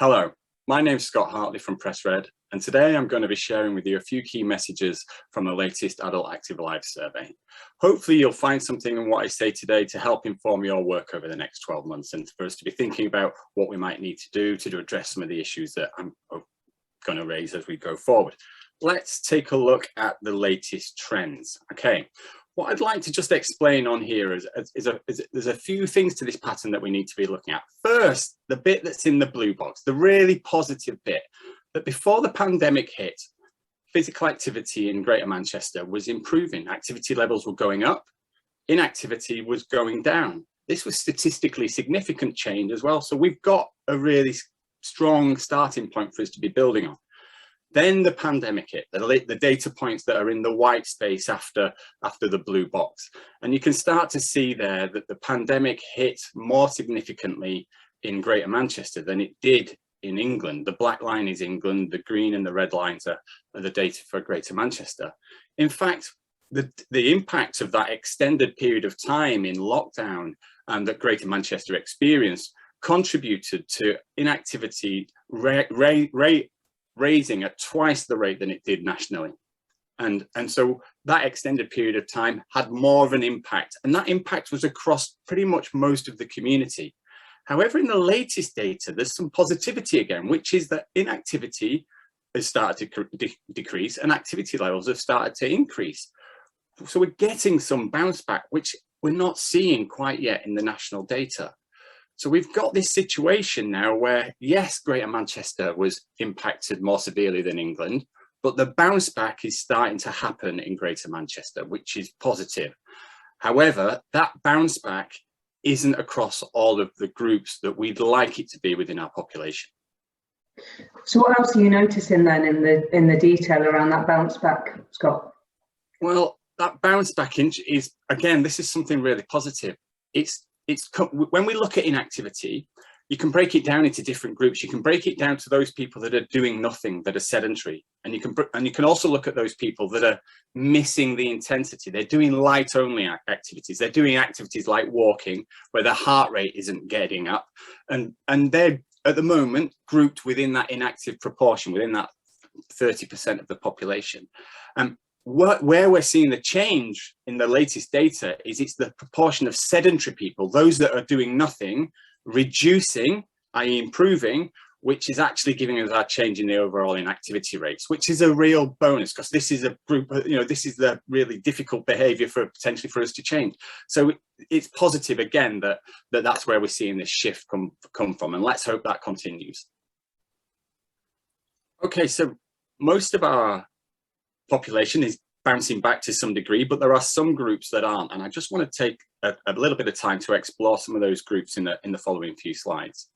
Hello, my name's Scott Hartley from PressRed, and today I'm going to be sharing with you a few key messages from the latest Adult Active Life survey. Hopefully you'll find something in what I say today to help inform your work over the next 12 months and for us to be thinking about what we might need to do to address some of the issues that I'm going to raise as we go forward. Let's take a look at the latest trends. Okay. What I'd like to just explain on here is there's a few things to this pattern that we need to be looking at. First, the bit that's in the blue box, the really positive bit, that before the pandemic hit, physical activity in Greater Manchester was improving. Activity levels were going up, inactivity was going down. This was statistically significant change as well. So we've got a really strong starting point for us to be building on. Then the pandemic hit, the data points that are in the white space after the blue box. And you can start to see there that the pandemic hit more significantly in Greater Manchester than it did in England. The black line is England, the green and the red lines are the data for Greater Manchester. In fact, the impact of that extended period of time in lockdown that Greater Manchester experienced contributed to inactivity raising at twice the rate than it did nationally. And so that extended period of time had more of an impact, and that impact was across pretty much most of the community. However, in the latest data, there's some positivity again, which is that inactivity has started to decrease and activity levels have started to increase. So we're getting some bounce back, which we're not seeing quite yet in the national data. So we've got this situation now where, yes, Greater Manchester was impacted more severely than England, but the bounce back is starting to happen in Greater Manchester, which is positive. However, that bounce back isn't across all of the groups that we'd like it to be within our population. So what else are you noticing then in the detail around that bounce back, Scott? Well, that bounce back is, again, this is something really positive. When we look at inactivity, you can break it down into different groups. You can break it down to those people that are doing nothing, that are sedentary, and you can also look at those people that are missing the intensity. They're doing light only activities. They're doing activities like walking, where their heart rate isn't getting up, and they're at the moment grouped within that inactive proportion, within that 30% of the population. Where we're seeing the change in the latest data is it's the proportion of sedentary people, those that are doing nothing, reducing, i.e. improving, which is actually giving us our change in the overall inactivity rates, which is a real bonus, because this is a group, this is the really difficult behavior potentially for us to change. So it's positive again that's where we're seeing this shift come from, and let's hope that continues. Okay, so most of our population is bouncing back to some degree, but there are some groups that aren't, and I just want to take a little bit of time to explore some of those groups in the following few slides.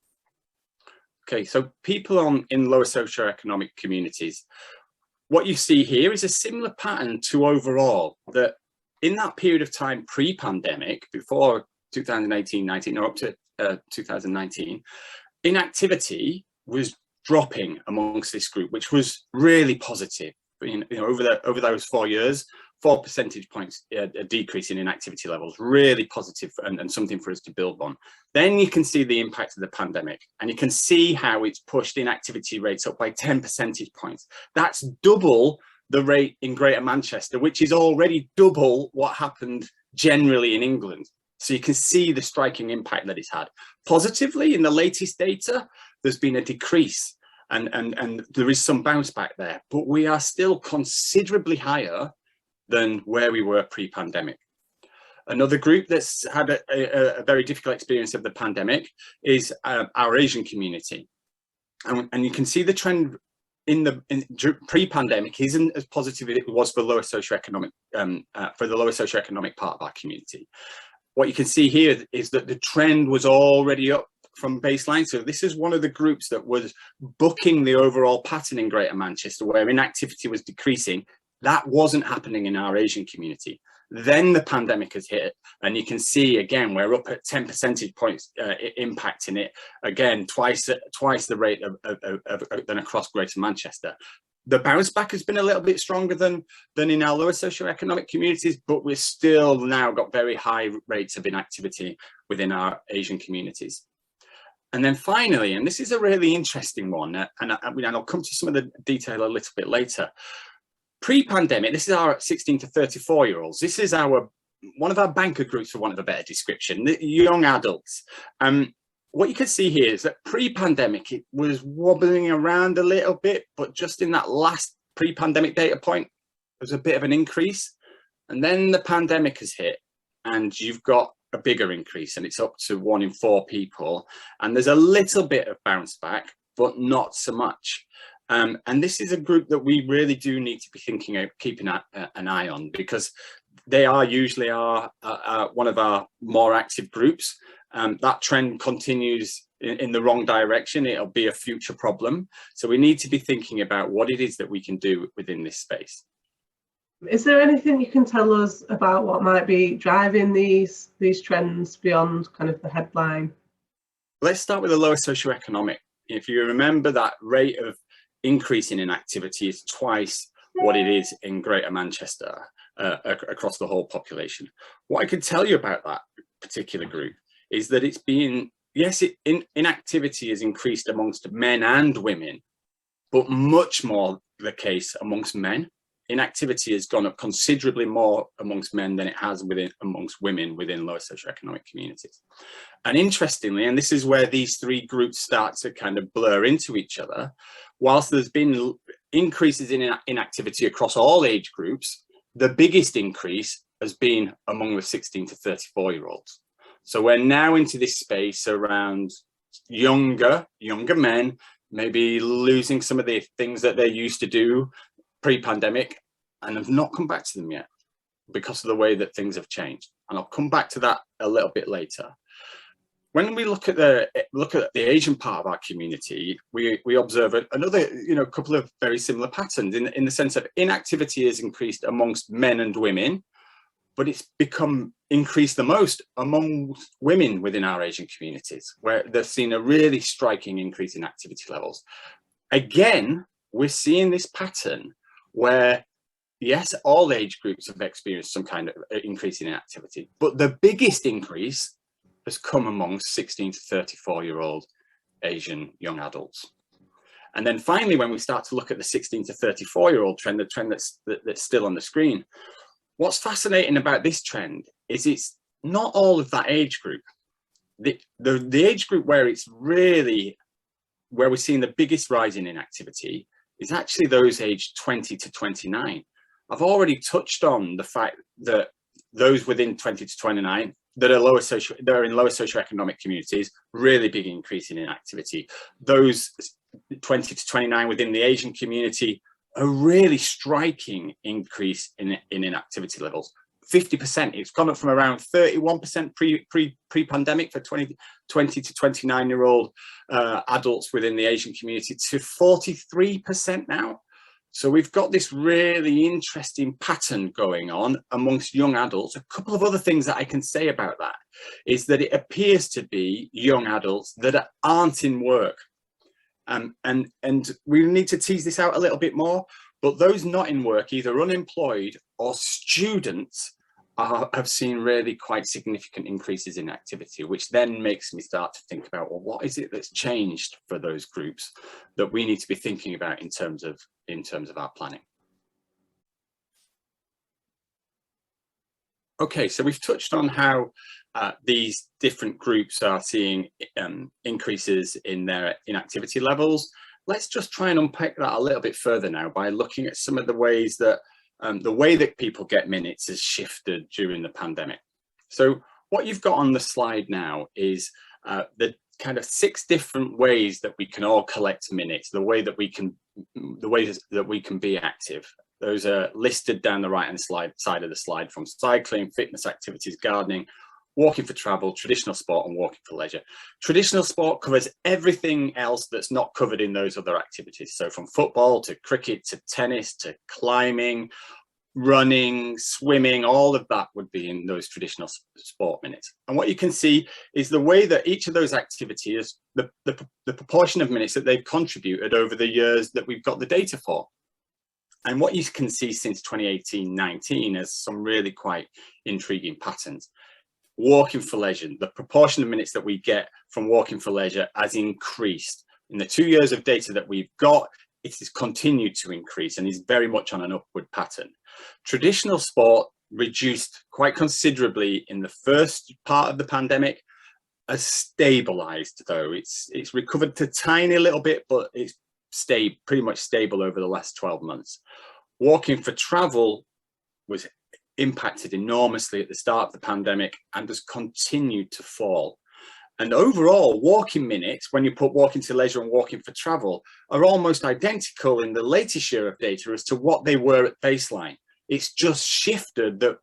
Okay, so people in lower socioeconomic communities, what you see here is a similar pattern to overall, that in that period of time pre-pandemic, before 2018-19 or up to 2019, inactivity was dropping amongst this group, which was really positive. Over those 4 years, 4 percentage points a decrease in inactivity levels, really positive and something for us to build on. Then you can see the impact of the pandemic, and you can see how it's pushed inactivity rates up by 10 percentage points. That's double the rate in Greater Manchester, which is already double what happened generally in England. So you can see the striking impact that it's had. Positively, in the latest data, there's been a decrease. And there is some bounce back there, but we are still considerably higher than where we were pre-pandemic. Another group that's had a very difficult experience of the pandemic is our Asian community. And you can see the trend pre-pandemic isn't as positive as it was for lower socioeconomic, for the lower socioeconomic part of our community. What you can see here is that the trend was already up from baseline. So this is one of the groups that was booking the overall pattern in Greater Manchester, where inactivity was decreasing. That wasn't happening in our Asian community. Then the pandemic has hit, and you can see again we're up at 10 percentage points impacting it, again twice the rate than across Greater Manchester. The bounce back has been a little bit stronger than in our lower socioeconomic communities, but we've still now got very high rates of inactivity within our Asian communities. And then finally, and this is a really interesting one, and I'll come to some of the detail a little bit later. Pre-pandemic, this is our 16 to 34-year-olds. This is one of our banker groups, for want of a better description, the young adults. What you can see here is that pre-pandemic, it was wobbling around a little bit, but just in that last pre-pandemic data point, there was a bit of an increase. And then the pandemic has hit, and you've got a bigger increase, and it's up to 1 in 4 people. And there's a little bit of bounce back, but not so much. And this is a group that we really do need to be thinking of, keeping an eye on, because they are usually one of our more active groups. That trend continues in the wrong direction, it'll be a future problem. So we need to be thinking about what it is that we can do within this space. Is there anything you can tell us about what might be driving these trends beyond kind of the headline? Let's start with the lower socio-economic. If you remember, that rate of increase in inactivity is twice what it is in Greater Manchester across the whole population. What I could tell you about that particular group is that it's been, yes, inactivity has increased amongst men and women, but much more the case amongst men. Inactivity has gone up considerably more amongst men than it has amongst women within lower socioeconomic communities. And interestingly, and this is where these three groups start to kind of blur into each other, whilst there's been increases in inactivity across all age groups, the biggest increase has been among the 16 to 34-year-olds. So we're now into this space around younger men, maybe losing some of the things that they used to do pre-pandemic, and have not come back to them yet because of the way that things have changed. And I'll come back to that a little bit later. When we look at the Asian part of our community, we observe another, couple of very similar patterns in the sense of inactivity has increased amongst men and women, but it's become increased the most among women within our Asian communities, where they've seen a really striking increase in activity levels. Again, we're seeing this pattern where, yes, all age groups have experienced some kind of increase in activity, but the biggest increase has come among 16 to 34-year-old Asian young adults. And then finally, when we start to look at the 16 to 34-year-old trend, the trend that's still on the screen, what's fascinating about this trend is it's not all of that age group. The age group where we're seeing the biggest rise in inactivity is actually those aged 20 to 29. I've already touched on the fact that those within 20 to 29 that are in lower socioeconomic communities, really big increase in inactivity. Those 20 to 29 within the Asian community, a really striking increase in inactivity levels. 50%. It's gone up from around 31% pre-pandemic for 20 to 29-year-old adults within the Asian community to 43% now. So we've got this really interesting pattern going on amongst young adults. A couple of other things that I can say about that is that it appears to be young adults that aren't in work. And we need to tease this out a little bit more, but those not in work, either unemployed or students, have seen really quite significant increases in activity, which then makes me start to think about, well, what is it that's changed for those groups that we need to be thinking about in terms of our planning? Okay, so we've touched on how these different groups are seeing increases in their inactivity levels. Let's just try and unpack that a little bit further now by looking at some of the ways that the way that people get minutes has shifted during the pandemic. So what you've got on the slide now is the kind of 6 different ways that we can all collect minutes, the ways that we can be active. Those are listed down the right-hand side of the slide, from cycling, fitness activities, gardening, walking for travel, traditional sport, and walking for leisure. Traditional sport covers everything else that's not covered in those other activities. So from football to cricket to tennis to climbing, running, swimming, all of that would be in those traditional sport minutes. And what you can see is the way that each of those activities, the proportion of minutes that they've contributed over the years that we've got the data for. And what you can see since 2018-19 is some really quite intriguing patterns. walking for leisure, the proportion of minutes that we get from walking for leisure has increased. In the 2 years of data that we've got, it has continued to increase and is very much on an upward pattern. Traditional sport reduced quite considerably in the first part of the pandemic, has stabilized though. It's recovered a tiny little bit, but it's stayed pretty much stable over the last 12 months. Walking for travel was impacted enormously at the start of the pandemic and has continued to fall. And overall, walking minutes, when you put walking to leisure and walking for travel, are almost identical in the latest year of data as to what they were at baseline. It's just shifted that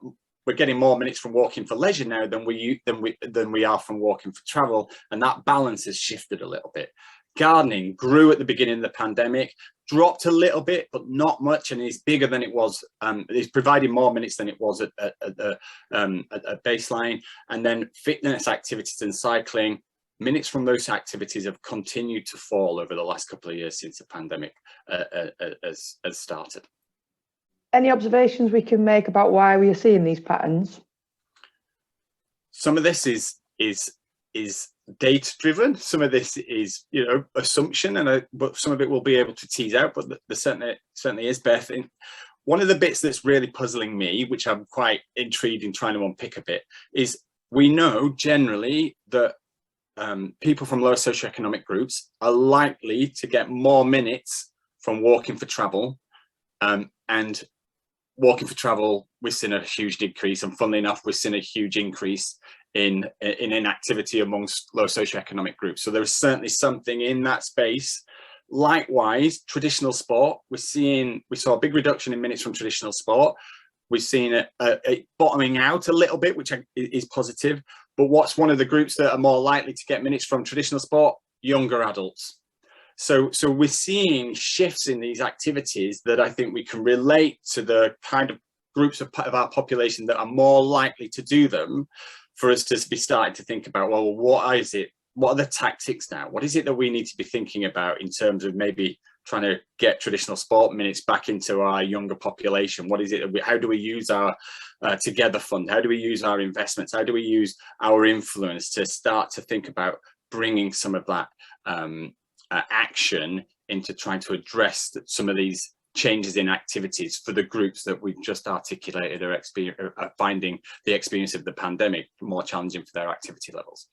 we're getting more minutes from walking for leisure now than we are from walking for travel, and that balance has shifted a little bit. Gardening grew at the beginning of the pandemic, dropped a little bit, but not much, and is bigger than it was. It's providing more minutes than it was at baseline. And then fitness activities and cycling, minutes from those activities have continued to fall over the last couple of years since the pandemic has started. Any observations we can make about why we are seeing these patterns? Some of this is data driven. Some of this is, you know, assumption, but some of it we'll be able to tease out. But there certainly is, Beth. One of the bits that's really puzzling me, which I'm quite intrigued in trying to unpick a bit, is we know generally that people from lower socioeconomic groups are likely to get more minutes from walking for travel, and walking for travel, we've seen a huge decrease, and funnily enough, we've seen a huge increase in inactivity amongst low socioeconomic groups. So there's certainly something in that space. Likewise, traditional sport, we saw a big reduction in minutes from traditional sport. We've seen it bottoming out a little bit, which is positive. But what's one of the groups that are more likely to get minutes from traditional sport? Younger adults. So we're seeing shifts in these activities that I think we can relate to the kind of groups of our population that are more likely to do them, for us to be starting to think about, well, what is it? What are the tactics now? What is it that we need to be thinking about in terms of maybe trying to get traditional sport minutes back into our younger population? What is it? How do we use our Together Fund? How do we use our investments? How do we use our influence to start to think about bringing some of that action into trying to address some of these changes in activities for the groups that we've just articulated are finding the experience of the pandemic more challenging for their activity levels?